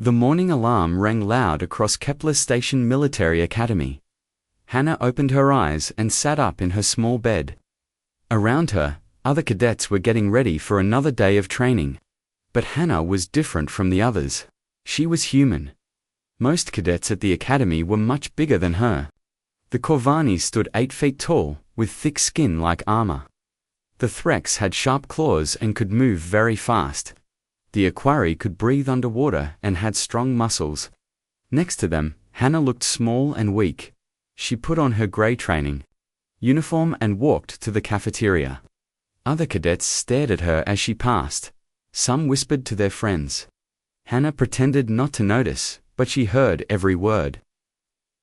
The morning alarm rang loud across Kepler Station Military Academy. Hannah opened her eyes and sat up in her small bed. Around her, other cadets were getting ready for another day of training. But Hannah was different from the others. She was human. Most cadets at the academy were much bigger than her. The Corvani stood 8 feet tall, with thick skin like armor. The Threx had sharp claws and could move very fast. The Equari could breathe underwater and had strong muscles. Next to them, Hannah looked small and weak. She put on her gray training uniform and walked to the cafeteria. Other cadets stared at her as she passed. Some whispered to their friends. Hannah pretended not to notice, but she heard every word.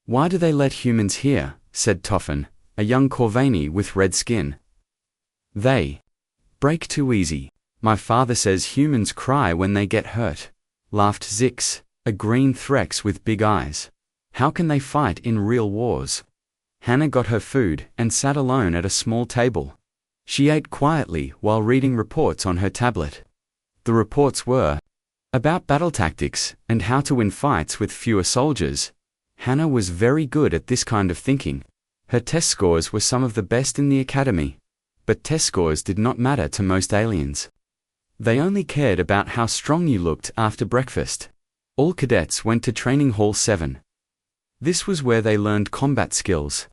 "Why do they let humans here?" said Toffen, a young Corvani with red skin. "They break too easy. My father says humans cry when they get hurt," laughed Zix, a green Threx with big eyes. "How can they fight in real wars?" Hannah got her food and sat alone at a small table. She ate quietly while reading reports on her tablet. The reports were about battle tactics and how to win fights with fewer soldiers. Hannah was very good at this kind of thinking. Her test scores were some of the best in the academy. But test scores did not matter to most aliens. They only cared about how strong you looked after breakfast. All cadets went to Training Hall 7. This was where they learned combat skills.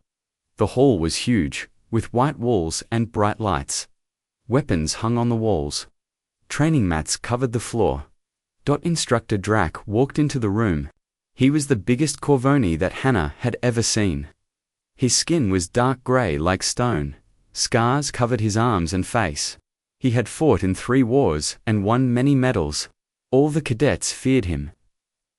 The hall was huge, with white walls and bright lights. Weapons hung on the walls. Training mats covered the floor. Instructor Drac walked into the room. He was the biggest Corvoni that Hannah had ever seen. His skin was dark gray like stone. Scars covered his arms and face. He had fought in 3 wars and won many medals. All the cadets feared him.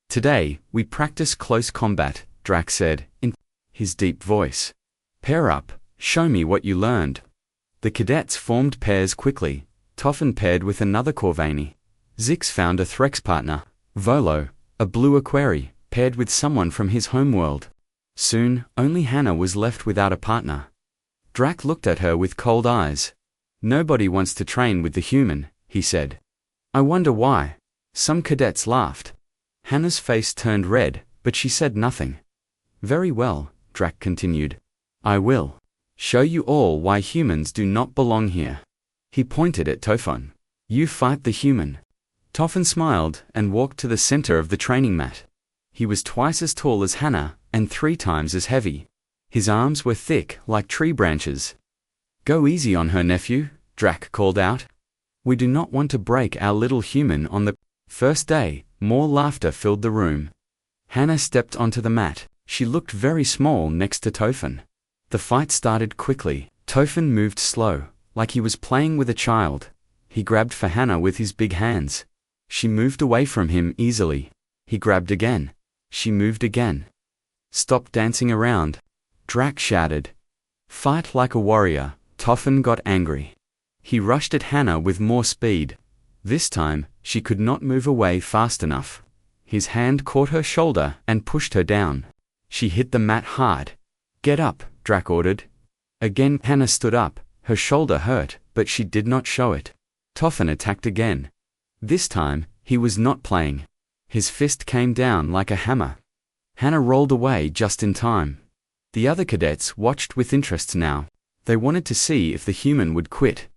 "Today, we practice close combat," Drac said, in his deep voice. "Pair up, show me what you learned." The cadets formed pairs quickly. Toffen paired with another Corvani. Zix found a Threx partner. Volo, a blue Equari, paired with someone from his homeworld. Soon, only Hannah was left without a partner. Drac looked at her with cold eyes. "Nobody wants to train with the human," he said. "I wonder why." Some cadets laughed. Hannah's face turned red, but she said nothing. "Very well," Drac continued. "I will show you all why humans do not belong here." He pointed at Toffen. "You fight the human." Toffen smiled and walked to the center of the training mat. He was twice as tall as Hannah and 3 times as heavy. His arms were thick like tree branches. "Go easy on her, nephew," Drac called out. "We do not want to break our little human on the first day." More laughter filled the room. Hannah stepped onto the mat. She looked very small next to Toffen. The fight started quickly. Toffen moved slow, like he was playing with a child. He grabbed for Hannah with his big hands. She moved away from him easily. He grabbed again. She moved again. "Stop dancing around," Drac shouted. "Fight like a warrior." Toffen got angry. He rushed at Hannah with more speed. This time, she could not move away fast enough. His hand caught her shoulder and pushed her down. She hit the mat hard. "Get up," Drac ordered. Again Hannah stood up. Her shoulder hurt, but she did not show it. Toffen attacked again. This time, he was not playing. His fist came down like a hammer. Hannah rolled away just in time. The other cadets watched with interest now. They wanted to see if the human would quit.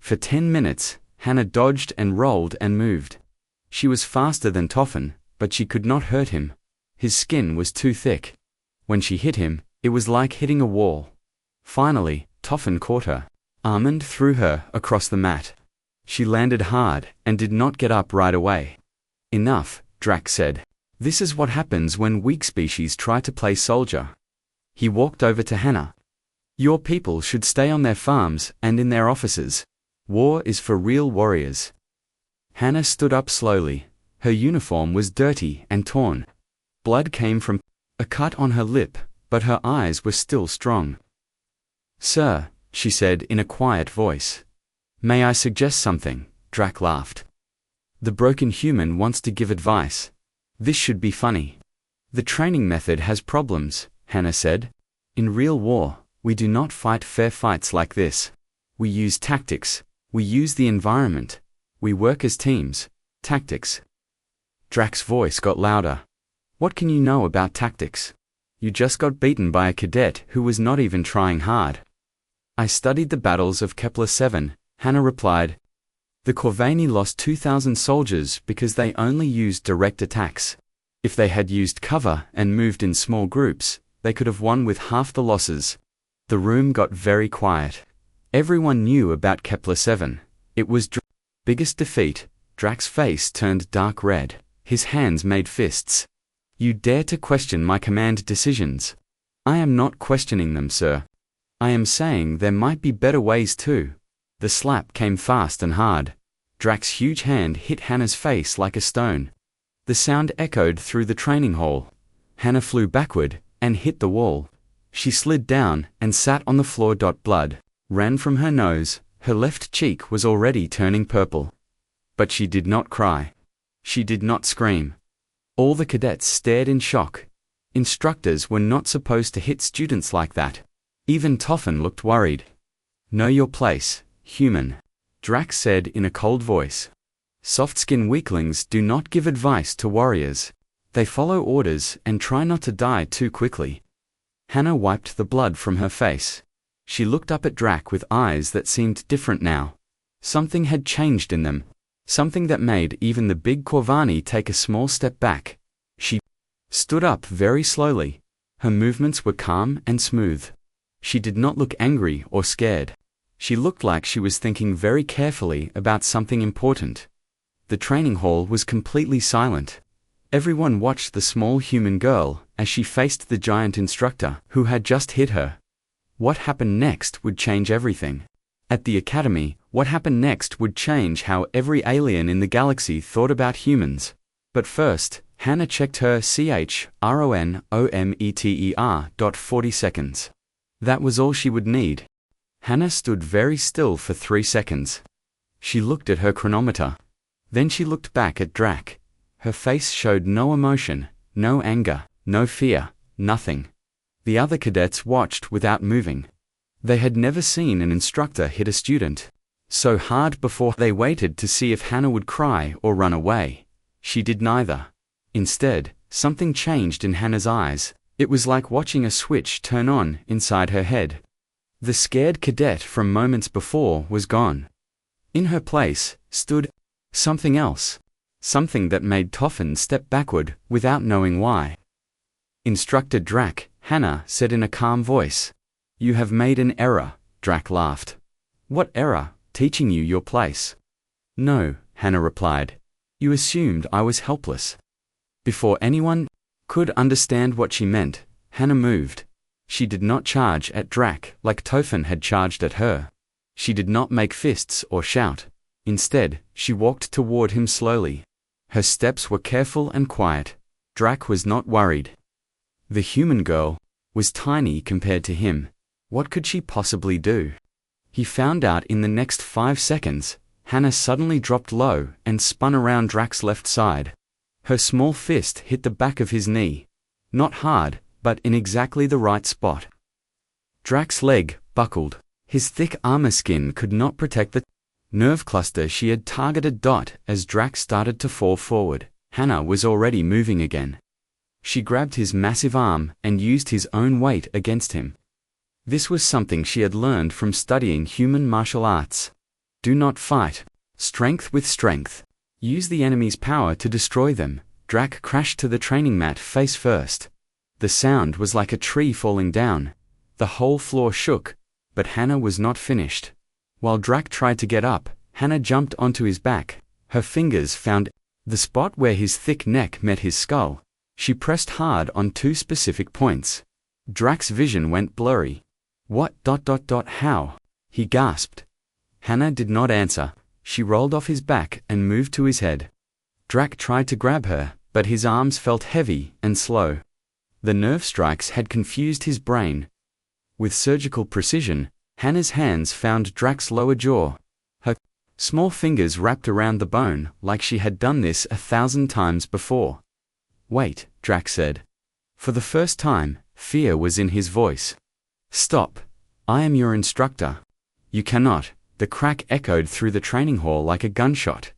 For 10 minutes, Hannah dodged and rolled and moved. She was faster than Toffen, but she could not hurt him. His skin was too thick. When she hit him, it was like hitting a wall. Finally, Toffen caught her. Armand threw her across the mat. She landed hard and did not get up right away. "Enough," Drac said. "This is what happens when weak species try to play soldier." He walked over to Hannah. "Your people should stay on their farms and in their offices. War is for real warriors." Hannah stood up slowly. Her uniform was dirty and torn. Blood came from a cut on her lip, but her eyes were still strong. "Sir," she said in a quiet voice. "May I suggest something?" Drac laughed. "The broken human wants to give advice. This should be funny." "The training method has problems," Hannah said. "In real war, we do not fight fair fights like this. We use tactics. We use the environment. We work as teams. Tactics." Drax's voice got louder. What can you know about tactics? You just got beaten by a cadet who was not even trying hard. I studied the battles of Kepler-7, Hannah replied. The Corvini lost 2,000 soldiers because they only used direct attacks. If they had used cover and moved in small groups, they could have won with half the losses. The room got very quiet. Everyone knew about Kepler-7. It was Drax's biggest defeat. Drax's face turned dark red. His hands made fists. You dare to question my command decisions? I am not questioning them, sir. I am saying there might be better ways too. The slap came fast and hard. Drax's huge hand hit Hannah's face like a stone. The sound echoed through the training hall. Hannah flew backward and hit the wall. She slid down and sat on the floor. Blood ran from her nose. Her left cheek was already turning purple. But she did not cry. She did not scream. All the cadets stared in shock. Instructors were not supposed to hit students like that. Even Toffen looked worried. Know your place, human, Drax said in a cold voice. Soft-skinned weaklings do not give advice to warriors. They follow orders and try not to die too quickly. Hannah wiped the blood from her face. She looked up at Drax with eyes that seemed different now. Something had changed in them. Something that made even the big Corvani take a small step back. She stood up very slowly. Her movements were calm and smooth. She did not look angry or scared. She looked like she was thinking very carefully about something important. The training hall was completely silent. Everyone watched the small human girl as she faced the giant instructor who had just hit her. What happened next would change everything. At the academy, what happened next would change how every alien in the galaxy thought about humans. But first, Hannah checked her chronometer. 40 seconds. That was all she would need. Hannah stood very still for 3 seconds. She looked at her chronometer. Then she looked back at Drax. Her face showed no emotion, no anger, no fear, nothing. The other cadets watched without moving. They had never seen an instructor hit a student so hard before. They waited to see if Hannah would cry or run away. She did neither. Instead, something changed in Hannah's eyes. It was like watching a switch turn on inside her head. The scared cadet from moments before was gone. In her place stood something else. Something that made Toffen step backward without knowing why. Instructor Drax, Hannah said in a calm voice. You have made an error, Drax laughed. What error? Teaching you your place. No, Hannah replied. You assumed I was helpless. Before anyone could understand what she meant, Hannah moved. She did not charge at Drax like Toffen had charged at her. She did not make fists or shout. Instead, she walked toward him slowly. Her steps were careful and quiet. Drax was not worried. The human girl was tiny compared to him. What could she possibly do? He found out in the next 5 seconds. Hannah suddenly dropped low and spun around Drax's left side. Her small fist hit the back of his knee. Not hard, but in exactly the right spot. Drax's leg buckled. His thick armor skin could not protect the nerve cluster she had targeted. As Drax started to fall forward, Hannah was already moving again. She grabbed his massive arm and used his own weight against him. This was something she had learned from studying human martial arts. Do not fight. Strength with strength. Use the enemy's power to destroy them. Drax crashed to the training mat face first. The sound was like a tree falling down. The whole floor shook, but Hannah was not finished. While Drax tried to get up, Hannah jumped onto his back. Her fingers found the spot where his thick neck met his skull. She pressed hard on 2 specific points. Drax's vision went blurry. What? How? He gasped. Hannah did not answer. She rolled off his back and moved to his head. Drax tried to grab her, but his arms felt heavy and slow. The nerve strikes had confused his brain. With surgical precision, Hannah's hands found Drax's lower jaw. Her small fingers wrapped around the bone like she had done this 1,000 times before. Wait, Drax said. For the first time, fear was in his voice. Stop. I am your instructor. You cannot. The crack echoed through the training hall like a gunshot.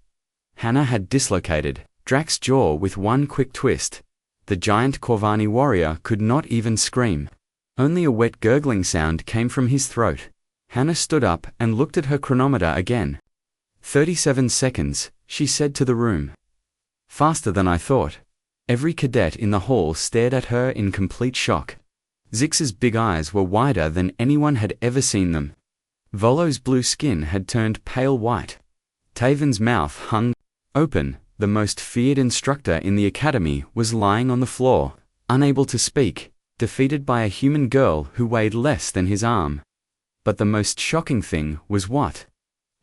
Hannah had dislocated. Drax's jaw with one quick twist. The giant Corvani warrior could not even scream. Only a wet gurgling sound came from his throat. Hannah stood up and looked at her chronometer again. 37 seconds, she said to the room. Faster than I thought. Every cadet in the hall stared at her in complete shock. Zix's big eyes were wider than anyone had ever seen them. Volo's blue skin had turned pale white. Taven's mouth hung open. The most feared instructor in the academy was lying on the floor, unable to speak, defeated by a human girl who weighed less than his arm. But the most shocking thing was what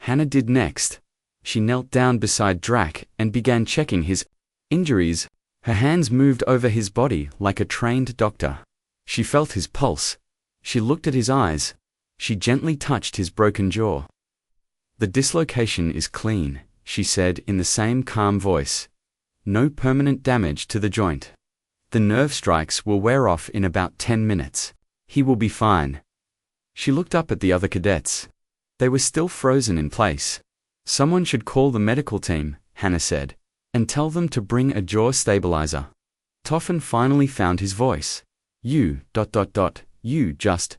Hannah did next. She knelt down beside Drac and began checking his injuries. Her hands moved over his body like a trained doctor. She felt his pulse. She looked at his eyes. She gently touched his broken jaw. The dislocation is clean, she said in the same calm voice. No permanent damage to the joint. The nerve strikes will wear off in about 10 minutes. He will be fine. She looked up at the other cadets. They were still frozen in place. Someone should call the medical team, Hannah said, and tell them to bring a jaw stabilizer. Toffen finally found his voice. You just.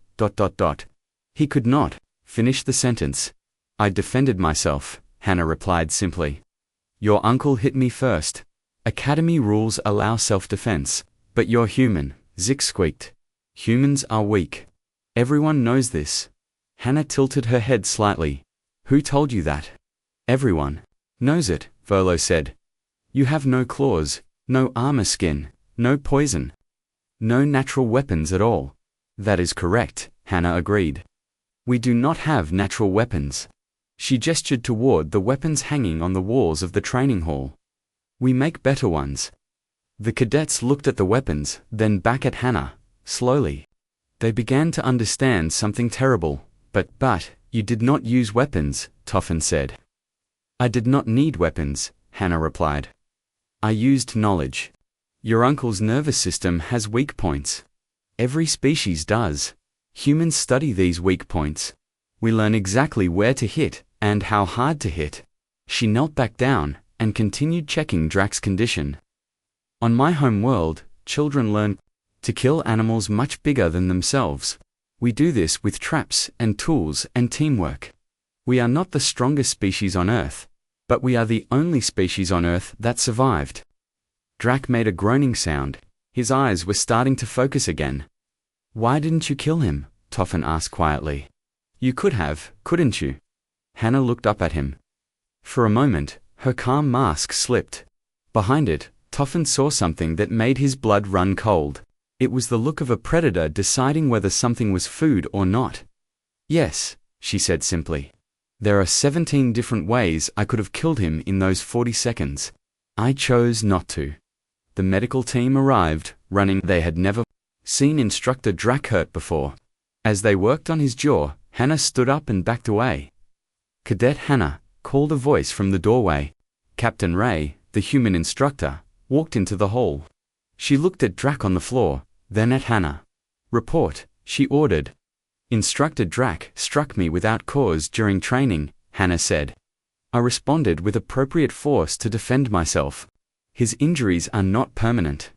He could not finish the sentence. I defended myself, Hannah replied simply. Your uncle hit me first. Academy rules allow self-defense, but you're human, Zix squeaked. Humans are weak. Everyone knows this. Hannah tilted her head slightly. Who told you that? Everyone knows it, Volo said. You have no claws, no armor skin, no poison. No natural weapons at all. That is correct, Hannah agreed. We do not have natural weapons. She gestured toward the weapons hanging on the walls of the training hall. We make better ones. The cadets looked at the weapons, then back at Hannah, slowly. They began to understand something terrible. But, you did not use weapons, Toffen said. I did not need weapons, Hannah replied. I used knowledge. Your uncle's nervous system has weak points. Every species does. Humans study these weak points. We learn exactly where to hit, and how hard to hit. She knelt back down, and continued checking Drax's condition. On my home world, children learn to kill animals much bigger than themselves. We do this with traps and tools and teamwork. We are not the strongest species on Earth, but we are the only species on Earth that survived. Drac made a groaning sound. His eyes were starting to focus again. Why didn't you kill him? Toffen asked quietly. You could have, couldn't you? Hannah looked up at him. For a moment, her calm mask slipped. Behind it, Toffen saw something that made his blood run cold. It was the look of a predator deciding whether something was food or not. Yes, she said simply. There are 17 different ways I could have killed him in those 40 seconds. I chose not to. The medical team arrived, running. They had never seen Instructor Drac hurt before. As they worked on his jaw, Hannah stood up and backed away. Cadet Hannah, called a voice from the doorway. Captain Ray, the human instructor, walked into the hall. She looked at Drac on the floor, then at Hannah. Report, she ordered. Instructor Drac struck me without cause during training, Hannah said. I responded with appropriate force to defend myself. His injuries are not permanent.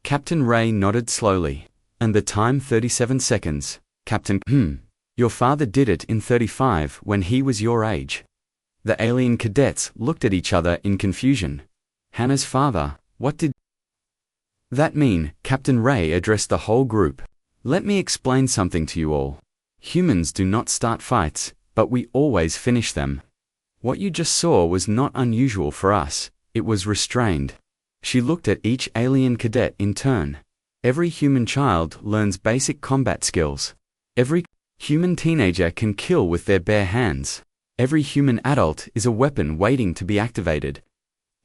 Captain Ray nodded slowly. And the time 37 seconds, Captain. Your father did it in 35 when he was your age. The alien cadets looked at each other in confusion. Hannah's father, what did that mean? Captain Ray addressed the whole group. Let me explain something to you all. Humans do not start fights, but we always finish them. What you just saw was not unusual for us, it was restrained. She looked at each alien cadet in turn. Every human child learns basic combat skills. Every human teenager can kill with their bare hands. Every human adult is a weapon waiting to be activated.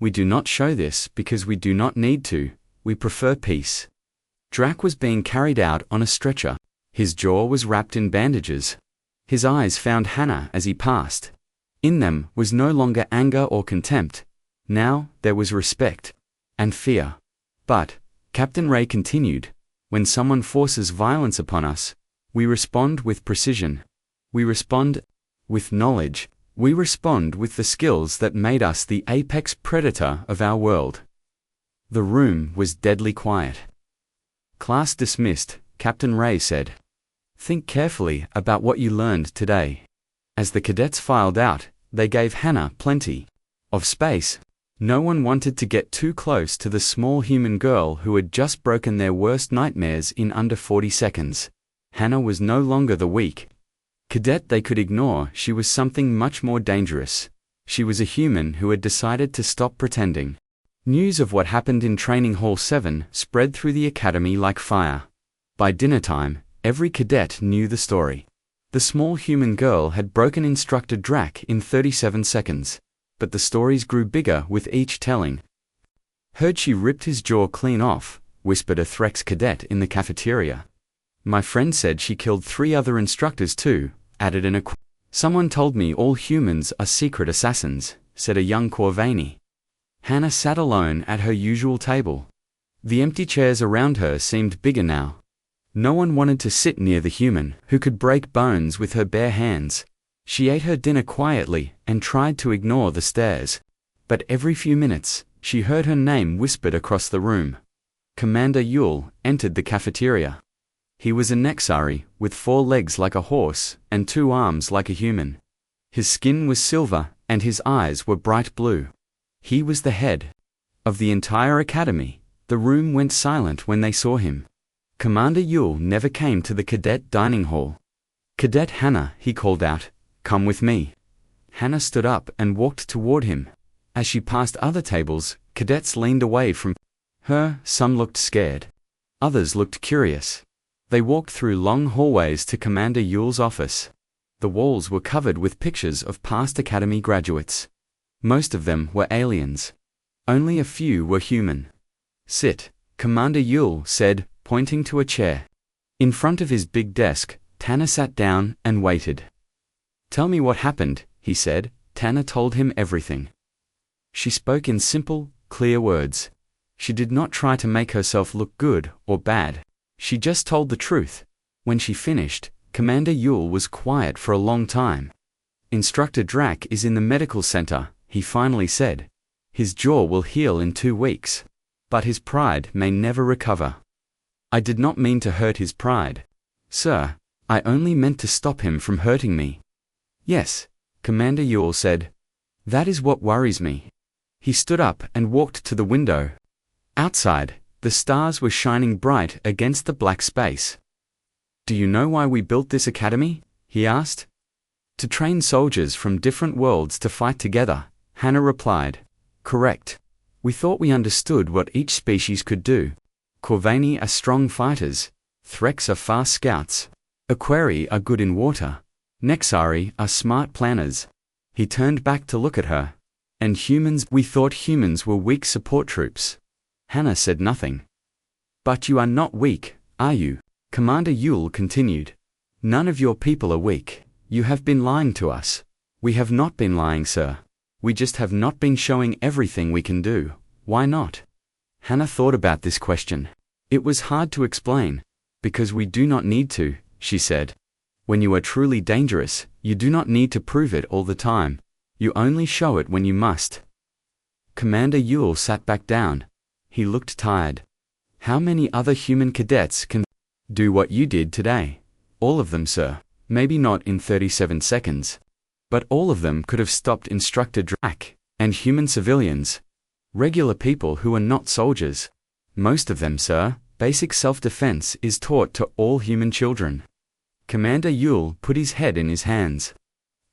We do not show this because we do not need to, we prefer peace. Drac was being carried out on a stretcher. His jaw was wrapped in bandages. His eyes found Hannah as he passed. In them was no longer anger or contempt. Now there was respect and fear. But, Captain Ray continued, when someone forces violence upon us, we respond with precision. We respond with knowledge, We respond with the skills that made us the apex predator of our world. The room was deadly quiet. Class dismissed, Captain Ray said. Think carefully about what you learned today. As the cadets filed out, they gave Hannah plenty of space. No one wanted to get too close to the small human girl who had just broken their worst nightmares in under 40 seconds. Hannah was no longer the weak cadet they could ignore. She was something much more dangerous. She was a human who had decided to stop pretending. News of what happened in Training Hall 7 spread through the academy like fire. By dinner time, every cadet knew the story. The small human girl had broken Instructor Drac in 37 seconds. But the stories grew bigger with each telling. Heard she ripped his jaw clean off, whispered a Threx cadet in the cafeteria. My friend said she killed 3 other instructors too, added an Someone told me all humans are secret assassins, said a young Corvani. Hannah sat alone at her usual table. The empty chairs around her seemed bigger now. No one wanted to sit near the human who could break bones with her bare hands. She ate her dinner quietly and tried to ignore the stares. But every few minutes, she heard her name whispered across the room. Commander Yule entered the cafeteria. He was a Nexari, with 4 legs like a horse and 2 arms like a human. His skin was silver and his eyes were bright blue. He was the head of the entire academy. The room went silent when they saw him. Commander Yule never came to the cadet dining hall. Cadet Hannah, he called out. Come with me. Hannah stood up and walked toward him. As she passed other tables, cadets leaned away from her. Some looked scared. Others looked curious. They walked through long hallways to Commander Yule's office. The walls were covered with pictures of past academy graduates. Most of them were aliens. Only a few were human. Sit, Commander Yule said, pointing to a chair. In front of his big desk, Tanner sat down and waited. Tell me what happened, he said. Tanner told him everything. She spoke in simple, clear words. She did not try to make herself look good or bad. She just told the truth. When she finished, Commander Yule was quiet for a long time. Instructor Drac is in the medical center, he finally said. His jaw will heal in 2 weeks. But his pride may never recover. I did not mean to hurt his pride. Sir, I only meant to stop him from hurting me. Yes, Commander Yule said. That is what worries me. He stood up and walked to the window. Outside, the stars were shining bright against the black space. Do you know why we built this academy? He asked. To train soldiers from different worlds to fight together, Hannah replied. Correct. We thought we understood what each species could do. Corvani are strong fighters. Threx are fast scouts. Aquari are good in water. Nexari are smart planners. He turned back to look at her. And humans, we thought humans were weak support troops. Hannah said nothing. But you are not weak, are you? Commander Yule continued. None of your people are weak. You have been lying to us. We have not been lying, sir. We just have not been showing everything we can do. Why not? Hannah thought about this question. It was hard to explain. Because we do not need to, she said. When you are truly dangerous, you do not need to prove it all the time. You only show it when you must. Commander Yule sat back down. He looked tired. How many other human cadets can do what you did today? All of them, sir. Maybe not in 37 seconds. But all of them could have stopped Instructor Drac and human civilians. Regular people who are not soldiers. Most of them, sir. Basic self-defense is taught to all human children. Commander Yule put his head in his hands.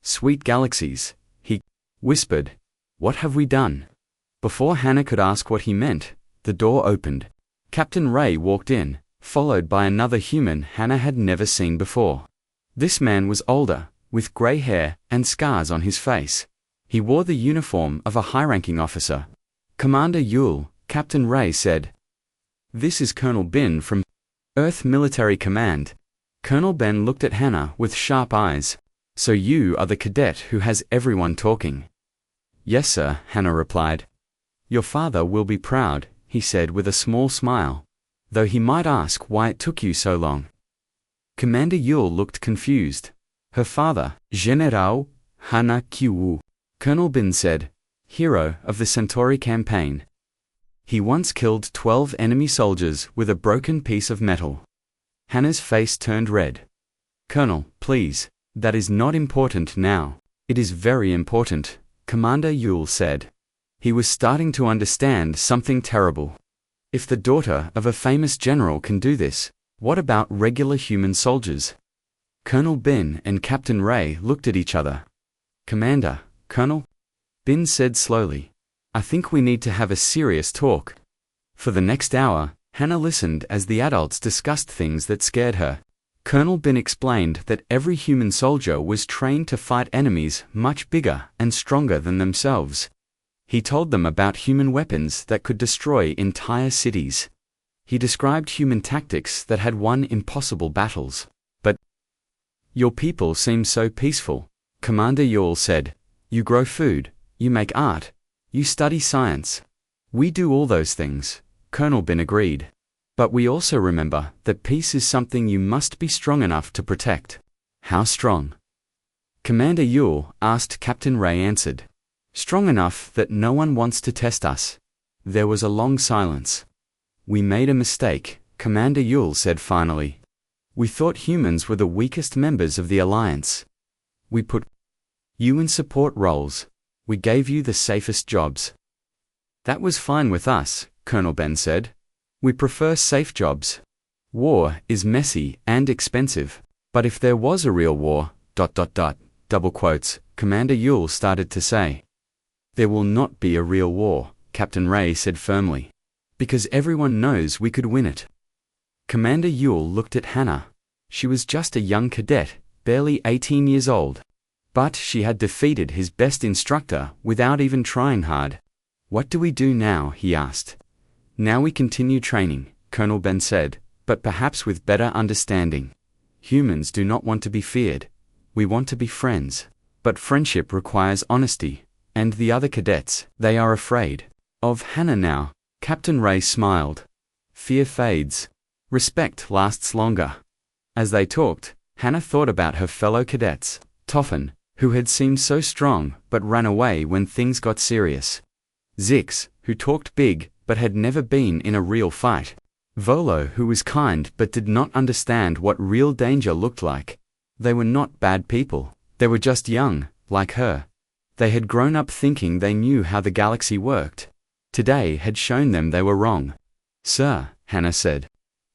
Sweet galaxies, he whispered. What have we done? Before Hannah could ask what he meant, the door opened. Captain Ray walked in, followed by another human Hannah had never seen before. This man was older, with grey hair and scars on his face. He wore the uniform of a high-ranking officer. Commander Yule, Captain Ray said. This is Colonel Ben from Earth Military Command. Colonel Ben looked at Hannah with sharp eyes. So you are the cadet who has everyone talking? Yes, sir, Hannah replied. Your father will be proud, he said with a small smile. Though he might ask why it took you so long. Commander Yule looked confused. Her father, General, Hana Qiwu, Colonel Bin said, hero of the Centauri campaign. He once killed 12 enemy soldiers with a broken piece of metal. Hana's face turned red. Colonel, please, that is not important now. It is very important, Commander Yule said. He was starting to understand something terrible. If the daughter of a famous general can do this, what about regular human soldiers? Colonel Bin and Captain Ray looked at each other. Commander, Colonel? Bin said slowly. I think we need to have a serious talk. For the next hour, Hana listened as the adults discussed things that scared her. Colonel Bin explained that every human soldier was trained to fight enemies much bigger and stronger than themselves. He told them about human weapons that could destroy entire cities. He described human tactics that had won impossible battles. But your people seem so peaceful, Commander Yule said. You grow food, you make art, you study science. We do all those things, Colonel Bin agreed. But we also remember that peace is something you must be strong enough to protect. How strong? Commander Yule asked. Captain Ray answered. Strong enough that no one wants to test us. There was a long silence. We made a mistake, Commander Yule said finally. We thought humans were the weakest members of the Alliance. We put you in support roles. We gave you the safest jobs. That was fine with us, Colonel Ben said. We prefer safe jobs. War is messy and expensive. But if there was a real war, ... double quotes, Commander Yule started to say. There will not be a real war, Captain Ray said firmly. Because everyone knows we could win it. Commander Yule looked at Hana. She was just a young cadet, barely 18 years old. But she had defeated his best instructor without even trying hard. What do we do now? He asked. Now we continue training, Colonel Ben said, but perhaps with better understanding. Humans do not want to be feared. We want to be friends. But friendship requires honesty. And the other cadets, they are afraid of Hana now. Captain Ray smiled. Fear fades. Respect lasts longer. As they talked, Hana thought about her fellow cadets, Toffen, who had seemed so strong but ran away when things got serious. Zix, who talked big but had never been in a real fight. Volo, who was kind but did not understand what real danger looked like. They were not bad people. They were just young, like her. They had grown up thinking they knew how the galaxy worked. Today had shown them they were wrong. Sir, Hana said.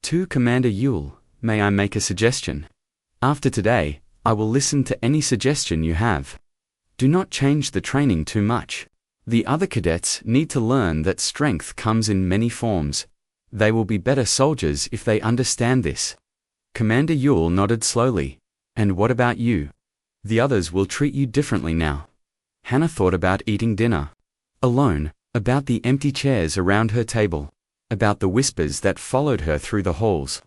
To Commander Yule, may I make a suggestion? After today, I will listen to any suggestion you have. Do not change the training too much. The other cadets need to learn that strength comes in many forms. They will be better soldiers if they understand this. Commander Yule nodded slowly. And what about you? The others will treat you differently now. Hana thought about eating dinner. Alone, about the empty chairs around her table, about the whispers that followed her through the halls.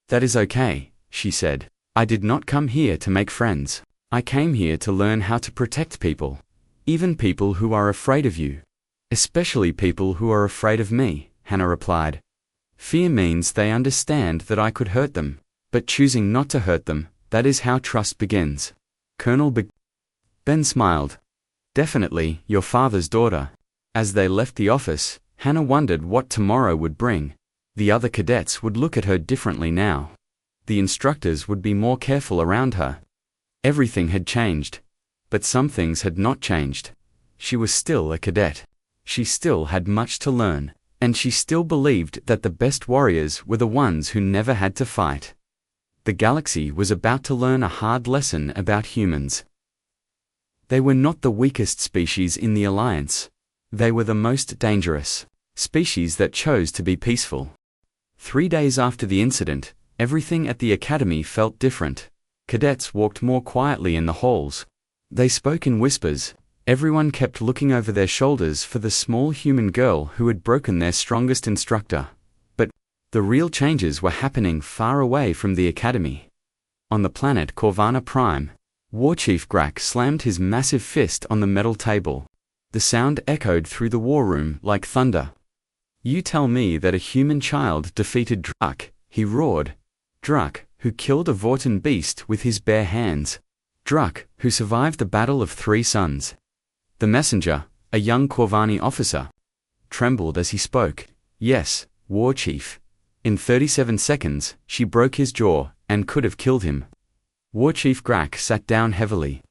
That is okay, she said. I did not come here to make friends. I came here to learn how to protect people. Even people who are afraid of you. Especially people who are afraid of me, Hana replied. Fear means they understand that I could hurt them, but choosing not to hurt them, that is how trust begins. Colonel Ben smiled. Definitely your father's daughter. As they left the office, Hana wondered what tomorrow would bring. The other cadets would look at her differently now. The instructors would be more careful around her. Everything had changed. But some things had not changed. She was still a cadet. She still had much to learn, and she still believed that the best warriors were the ones who never had to fight. The galaxy was about to learn a hard lesson about humans. They were not the weakest species in the Alliance. They were the most dangerous, species that chose to be peaceful. 3 days after the incident, everything at the academy felt different. Cadets walked more quietly in the halls. They spoke in whispers. Everyone kept looking over their shoulders for the small human girl who had broken their strongest instructor. But the real changes were happening far away from the academy. On the planet Corvana Prime, War Chief Grak slammed his massive fist on the metal table. The sound echoed through the war room like thunder. You tell me that a human child defeated Drak, he roared. Drak, who killed a Vorten beast with his bare hands. Druck, who survived the Battle of Three Suns. The messenger, a young Corvani officer, trembled as he spoke. Yes, War Chief. In 37 seconds, she broke his jaw and could have killed him. War Chief Grack sat down heavily.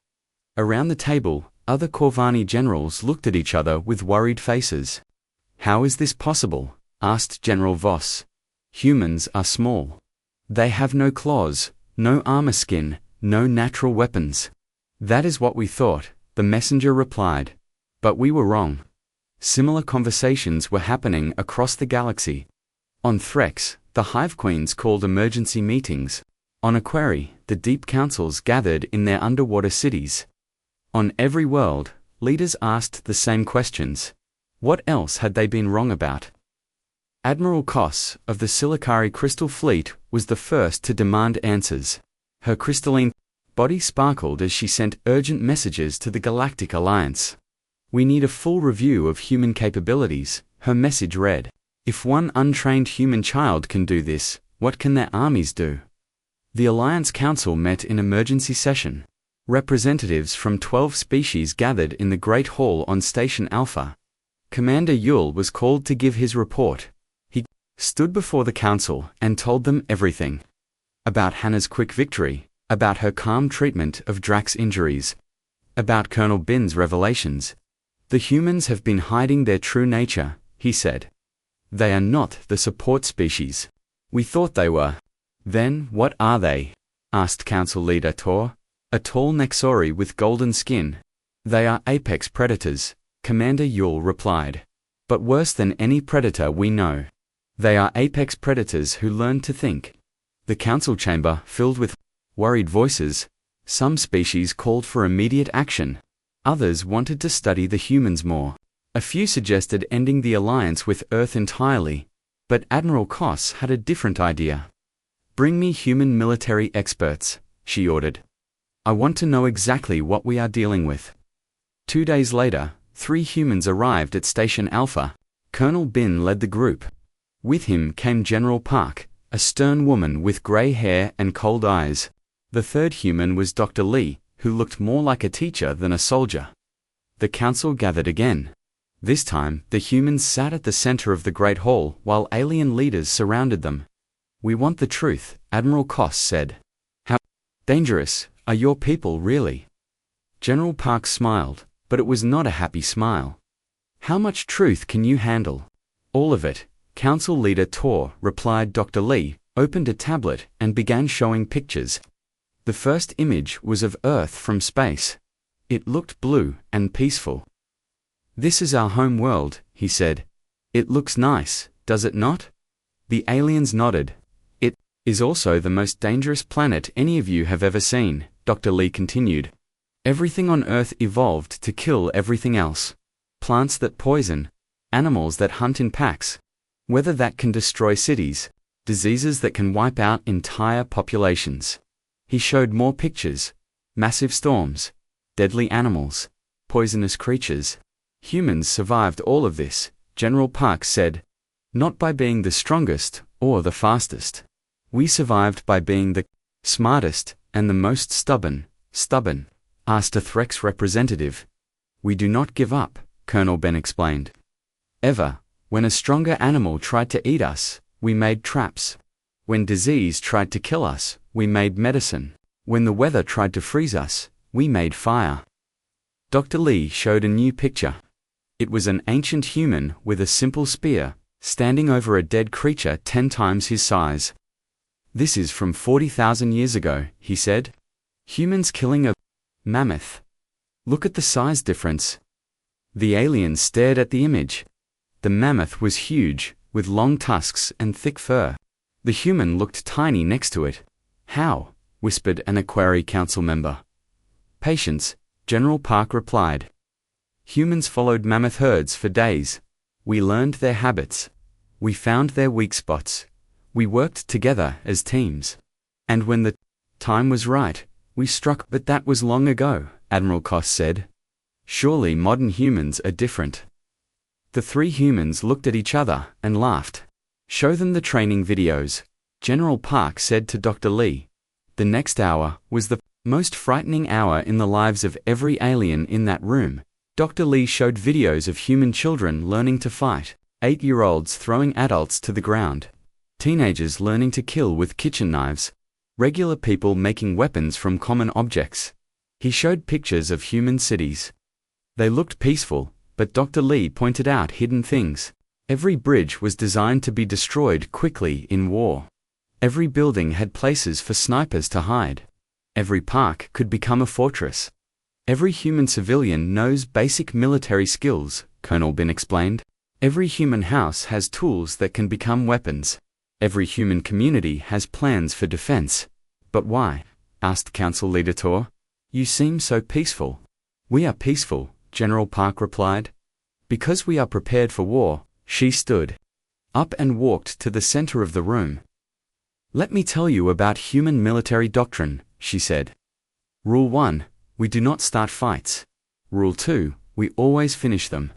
Around the table, other Corvani generals looked at each other with worried faces. How is this possible? Asked General Voss. Humans are small. They have no claws, no armor skin, no natural weapons. That is what we thought, the messenger replied. But we were wrong. Similar conversations were happening across the galaxy. On Threx, the Hive Queens called emergency meetings. On Aquari, the Deep Councils gathered in their underwater cities. On every world, leaders asked the same questions. What else had they been wrong about? Admiral Koss, of the Silicari Crystal Fleet, was the first to demand answers. Her crystalline body sparkled as she sent urgent messages to the Galactic Alliance. We need a full review of human capabilities, her message read. If one untrained human child can do this, what can their armies do? The Alliance Council met in emergency session. Representatives from 12 species gathered in the Great Hall on Station Alpha. Commander Yule was called to give his report. He stood before the council and told them everything. About Hannah's quick victory, about her calm treatment of Drax's injuries, about Colonel Bin's revelations. The humans have been hiding their true nature, he said. They are not the support species. We thought they were. Then, what are they? Asked Council Leader Tor, a tall Nexori with golden skin. They are apex predators, Commander Yule replied. But worse than any predator we know. They are apex predators who learn to think. The council chamber filled with worried voices. Some species called for immediate action. Others wanted to study the humans more. A few suggested ending the alliance with Earth entirely. But Admiral Koss had a different idea. Bring me human military experts, she ordered. I want to know exactly what we are dealing with. 2 days later, 3 humans arrived at Station Alpha. Colonel Bin led the group. With him came General Park, a stern woman with grey hair and cold eyes. The third human was Dr. Lee, who looked more like a teacher than a soldier. The council gathered again. This time, the humans sat at the center of the Great Hall while alien leaders surrounded them. We want the truth, Admiral Koss said. How dangerous are your people really? General Park smiled, but it was not a happy smile. How much truth can you handle? All of it, Council Leader Tor, replied. Dr. Lee opened a tablet and began showing pictures. The first image was of Earth from space. It looked blue and peaceful. This is our home world, he said. It looks nice, does it not? The aliens nodded. It is also the most dangerous planet any of you have ever seen, Dr. Lee continued. Everything on Earth evolved to kill everything else. Plants that poison, animals that hunt in packs, weather that can destroy cities, diseases that can wipe out entire populations. He showed more pictures. Massive storms, deadly animals, poisonous creatures. Humans survived all of this, General Park said. Not by being the strongest or the fastest. We survived by being the smartest and the most stubborn. Stubborn? Asked a Threx representative. We do not give up, Colonel Ben explained. Ever, when a stronger animal tried to eat us, we made traps. When disease tried to kill us, we made medicine. When the weather tried to freeze us, we made fire. Dr. Lee showed a new picture. It was an ancient human with a simple spear, standing over a dead creature 10 times his size. This is from 40,000 years ago, he said. Humans killing a mammoth. Look at the size difference. The aliens stared at the image. The mammoth was huge, with long tusks and thick fur. The human looked tiny next to it. How? Whispered an Aquari Council member. Patience, General Park replied. Humans followed mammoth herds for days. We learned their habits. We found their weak spots. We worked together as teams. And when the time was right, we struck. But that was long ago, Admiral Koss said. Surely modern humans are different. The 3 humans looked at each other and laughed. Show them the training videos, General Park said to Dr. Lee. The next hour was the Most frightening hour in the lives of every alien in that room. Dr. Lee showed videos of human children learning to fight, 8-year-olds throwing adults to the ground, teenagers learning to kill with kitchen knives, regular people making weapons from common objects. He showed pictures of human cities. They looked peaceful, but Dr. Lee pointed out hidden things. Every bridge was designed to be destroyed quickly in war. Every building had places for snipers to hide. Every park could become a fortress. Every human civilian knows basic military skills, Colonel Bin explained. Every human house has tools that can become weapons. Every human community has plans for defense. But why? Asked Council Leader Tor. You seem so peaceful. We are peaceful, General Park replied. Because we are prepared for war. She stood up and walked to the center of the room. Let me tell you about human military doctrine, she said. Rule 1. We do not start fights. Rule 2. We always finish them.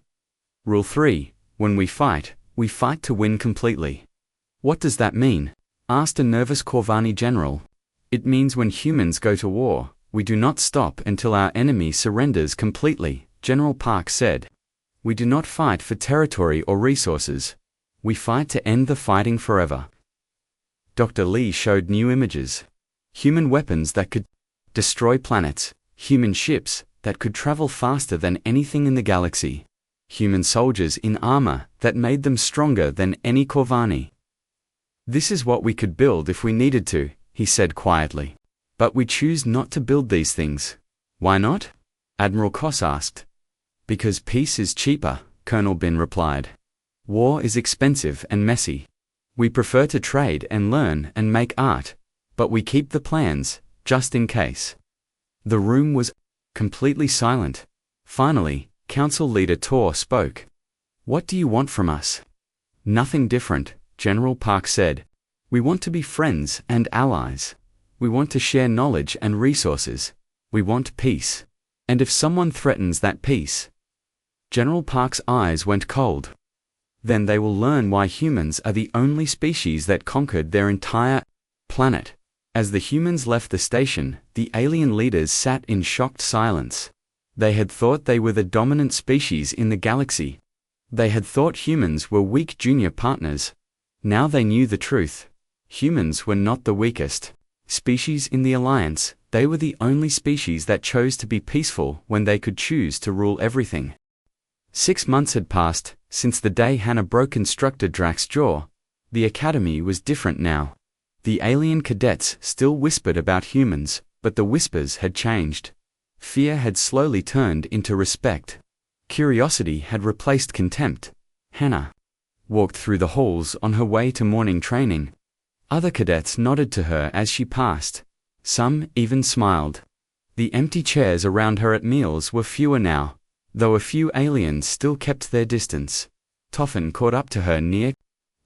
Rule 3. When we fight to win completely. What does that mean? Asked a nervous Corvani general. It means when humans go to war, we do not stop until our enemy surrenders completely, General Park said. We do not fight for territory or resources. We fight to end the fighting forever. Dr. Lee showed new images. Human weapons that could destroy planets. Human ships that could travel faster than anything in the galaxy. Human soldiers in armor that made them stronger than any Corvani. This is what we could build if we needed to, he said quietly. But we choose not to build these things. Why not? Admiral Koss asked. Because peace is cheaper, Colonel Bin replied. War is expensive and messy. We prefer to trade and learn and make art, but we keep the plans, just in case. The room was completely silent. Finally, Council Leader Tor spoke. What do you want from us? Nothing different, General Park said. We want to be friends and allies. We want to share knowledge and resources. We want peace. And if someone threatens that peace, General Park's eyes went cold. Then they will learn why humans are the only species that conquered their entire planet. As the humans left the station, the alien leaders sat in shocked silence. They had thought they were the dominant species in the galaxy. They had thought humans were weak junior partners. Now they knew the truth. Humans were not the weakest species in the Alliance. They were the only species that chose to be peaceful when they could choose to rule everything. 6 months had passed since the day Hannah broke Instructor Drax's jaw. The academy was different now. The alien cadets still whispered about humans, but the whispers had changed. Fear had slowly turned into respect. Curiosity had replaced contempt. Hannah walked through the halls on her way to morning training. Other cadets nodded to her as she passed. Some even smiled. The empty chairs around her at meals were fewer now, though a few aliens still kept their distance. Toffin caught up to her near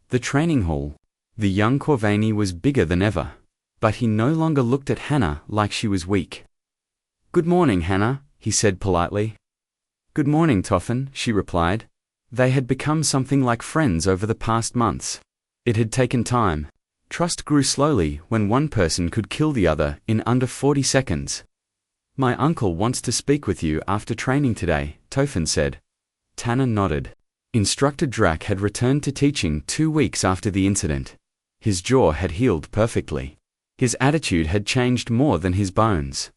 the training hall. The young Corvani was bigger than ever, but he no longer looked at Hannah like she was weak. Good morning, Hannah, he said politely. Good morning, Toffin, she replied. They had become something like friends over the past months. It had taken time. Trust grew slowly when one person could kill the other in under 40 seconds. My uncle wants to speak with you after training today, Toffin said. Tanner nodded. Instructor Drac had returned to teaching 2 weeks after the incident. His jaw had healed perfectly. His attitude had changed more than his bones.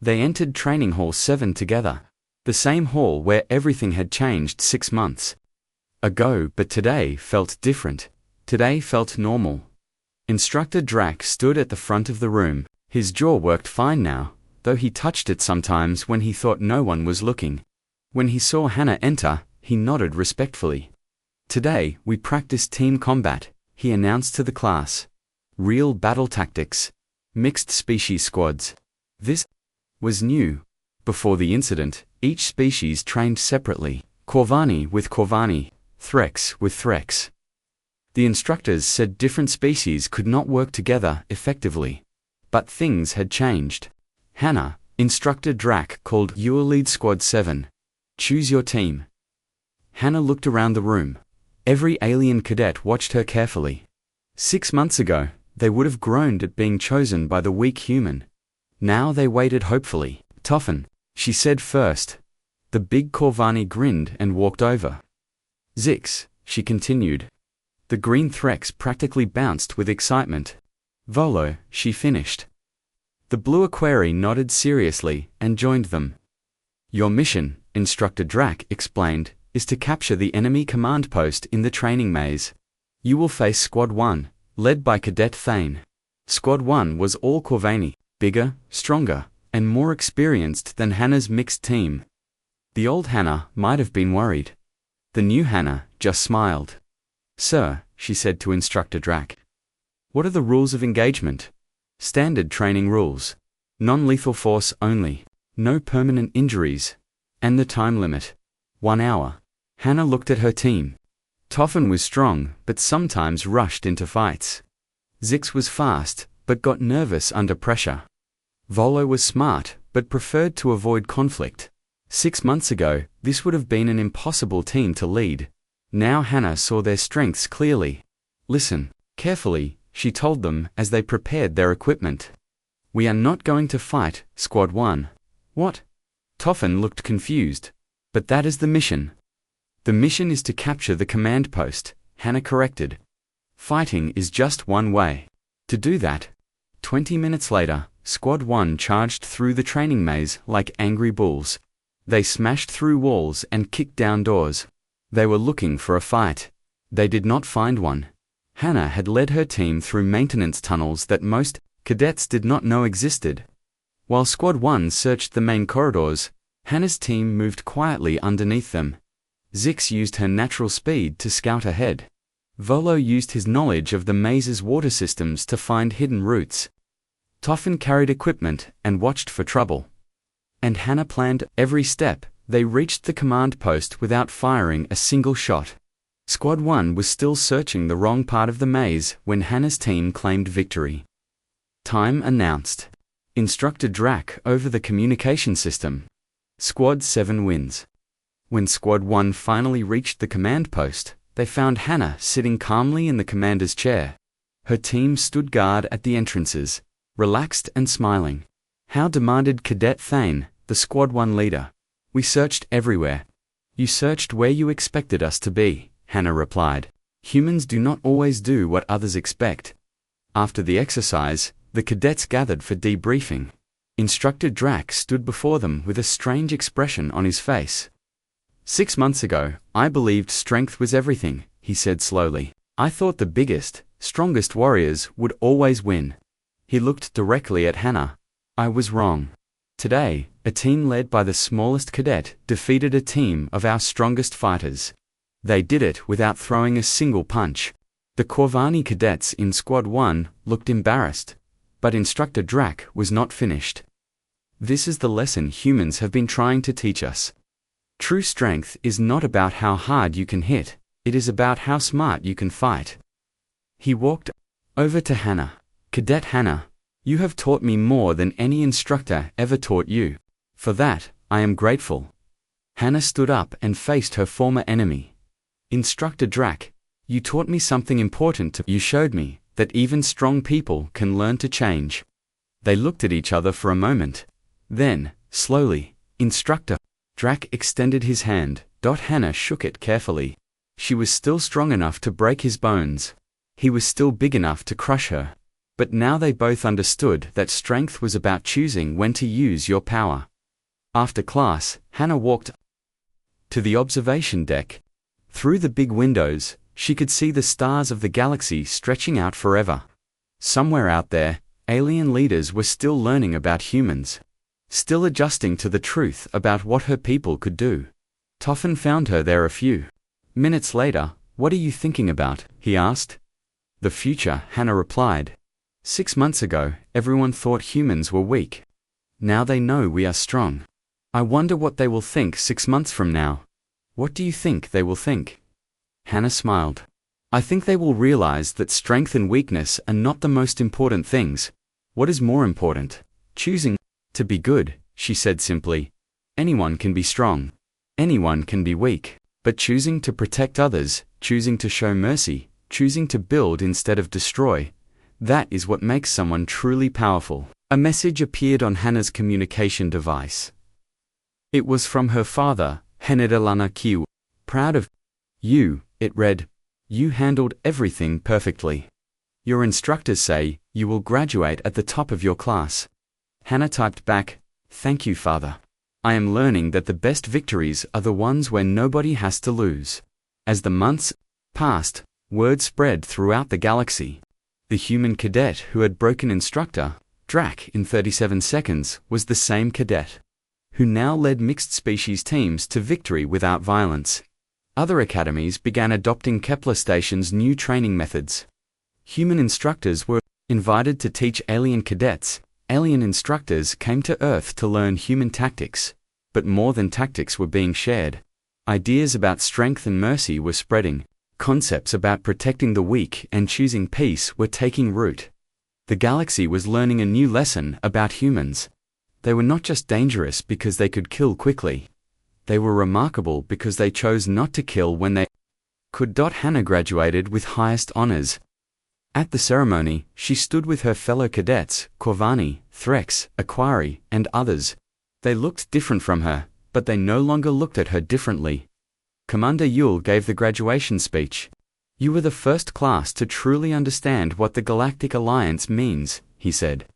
They entered Training Hall 7 together. The same hall where everything had changed 6 months ago, but today felt different. Today felt normal. Instructor Drac stood at the front of the room. His jaw worked fine now, though he touched it sometimes when he thought no one was looking. When he saw Hannah enter, he nodded respectfully. Today, we practice team combat, he announced to the class. Real battle tactics. Mixed species squads. This was new. Before the incident, each species trained separately. Corvani with Corvani, Threx with Threx. The instructors said different species could not work together effectively. But things had changed. Hannah, Instructor Drac called you a lead Squad 7. Choose your team. Hannah looked around the room. Every alien cadet watched her carefully. 6 months ago, they would have groaned at being chosen by the weak human. Now they waited hopefully. "Toffen," she said first. The big Corvani grinned and walked over. "Zix," she continued. The green Threx practically bounced with excitement. "Volo," she finished. The blue Aquari nodded seriously and joined them. "Your mission," Instructor Drac explained, "is to capture the enemy command post in the training maze. You will face Squad 1, led by Cadet Thane." Squad 1 was all Corvani, bigger, stronger, and more experienced than Hannah's mixed team. The old Hannah might have been worried. The new Hannah just smiled. "Sir," she said to Instructor Drac. "What are the rules of engagement?" "Standard training rules. Non-lethal force only. No permanent injuries. And the time limit. 1 hour." Hannah looked at her team. Toffen was strong, but sometimes rushed into fights. Zix was fast, but got nervous under pressure. Volo was smart, but preferred to avoid conflict. 6 months ago, this would have been an impossible team to lead. Now Hannah saw their strengths clearly. "Listen carefully," she told them as they prepared their equipment. "We are not going to fight, Squad 1. "What?" Toffen looked confused. "But that is the mission." "The mission is to capture the command post," Hannah corrected. "Fighting is just one way to do that." 20 minutes later, Squad 1 charged through the training maze like angry bulls. They smashed through walls and kicked down doors. They were looking for a fight. They did not find one. Hannah had led her team through maintenance tunnels that most cadets did not know existed. While Squad 1 searched the main corridors, Hannah's team moved quietly underneath them. Zix used her natural speed to scout ahead. Volo used his knowledge of the maze's water systems to find hidden routes. Toffen carried equipment and watched for trouble. And Hannah planned every step. They reached the command post without firing a single shot. Squad 1 was still searching the wrong part of the maze when Hannah's team claimed victory. Time announced. Instructor Drac over the communication system. Squad 7 wins. When Squad 1 finally reached the command post, they found Hannah sitting calmly in the commander's chair. Her team stood guard at the entrances, relaxed and smiling. "How?" demanded Cadet Thane, the Squad 1 leader. "We searched everywhere." "You searched where you expected us to be," Hannah replied. "Humans do not always do what others expect." After the exercise, the cadets gathered for debriefing. Instructor Drac stood before them with a strange expression on his face. 6 months ago, I believed strength was everything," he said slowly. "I thought the biggest, strongest warriors would always win." He looked directly at Hannah. "I was wrong. Today, a team led by the smallest cadet defeated a team of our strongest fighters. They did it without throwing a single punch." The Corvani cadets in Squad 1 looked embarrassed, but Instructor Drac was not finished. "This is the lesson humans have been trying to teach us. True strength is not about how hard you can hit, it is about how smart you can fight." He walked over to Hannah. "Cadet Hannah, you have taught me more than any instructor ever taught you. For that, I am grateful." Hannah stood up and faced her former enemy. "Instructor Drac, you taught me something important. You showed me that even strong people can learn to change." They looked at each other for a moment. Then, slowly, Instructor Drac extended his hand. Hannah shook it carefully. She was still strong enough to break his bones. He was still big enough to crush her. But now they both understood that strength was about choosing when to use your power. After class, Hannah walked to the observation deck. Through the big windows, she could see the stars of the galaxy stretching out forever. Somewhere out there, alien leaders were still learning about humans, still adjusting to the truth about what her people could do. Toffen found her there a few minutes later. "What are you thinking about?" he asked. "The future," Hannah replied. 6 months ago, everyone thought humans were weak. Now they know we are strong. I wonder what they will think 6 months from now. What do you think they will think?" Hannah smiled. "I think they will realize that strength and weakness are not the most important things. What is more important? Choosing to be good," she said simply. "Anyone can be strong. Anyone can be weak. But choosing to protect others, choosing to show mercy, choosing to build instead of destroy, That is what makes someone truly powerful. A message appeared on Hannah's communication device. It was from her father, Henedalana Q. Proud of you, it read. You handled everything perfectly. Your instructors say you will graduate at the top of your class. Hannah typed back, Thank you, Father. I am learning that the best victories are the ones where nobody has to lose. As the months passed, word spread throughout the galaxy. The human cadet who had broken instructor, Drac, in 37 seconds was the same cadet who now led mixed species teams to victory without violence. Other academies began adopting Kepler Station's new training methods. Human instructors were invited to teach alien cadets. Alien instructors came to Earth to learn human tactics, but more than tactics were being shared. Ideas about strength and mercy were spreading. Concepts about protecting the weak and choosing peace were taking root. The galaxy was learning a new lesson about humans. They were not just dangerous because they could kill quickly. They were remarkable because they chose not to kill when they could. Hannah graduated with highest honors. At the ceremony, she stood with her fellow cadets, Corvani, Threx, Aquari, and others. They looked different from her, but they no longer looked at her differently. Commander Yule gave the graduation speech. You were the first class to truly understand what the Galactic Alliance means, he said.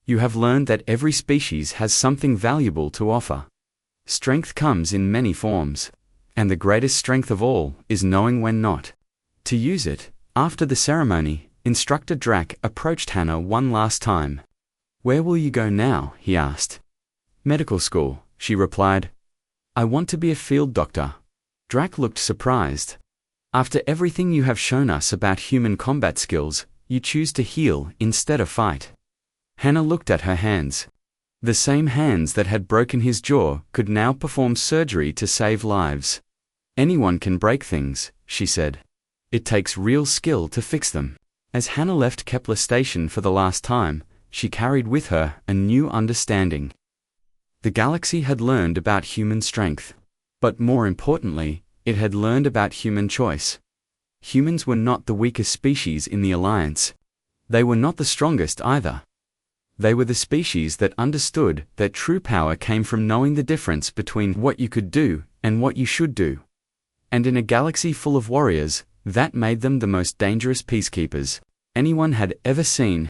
You have learned that every species has something valuable to offer. Strength comes in many forms, and the greatest strength of all is knowing when not to use it. After the ceremony, Instructor Drac approached Hannah one last time. Where will you go now? He asked. Medical school, she replied. I want to be a field doctor. Drac looked surprised. After everything you have shown us about human combat skills, you choose to heal instead of fight. Hannah looked at her hands. The same hands that had broken his jaw could now perform surgery to save lives. Anyone can break things, she said. It takes real skill to fix them. As Hannah left Kepler Station for the last time, she carried with her a new understanding. The galaxy had learned about human strength. But more importantly, it had learned about human choice. Humans were not the weakest species in the Alliance. They were not the strongest either. They were the species that understood that true power came from knowing the difference between what you could do and what you should do. And in a galaxy full of warriors, that made them the most dangerous peacekeepers anyone had ever seen.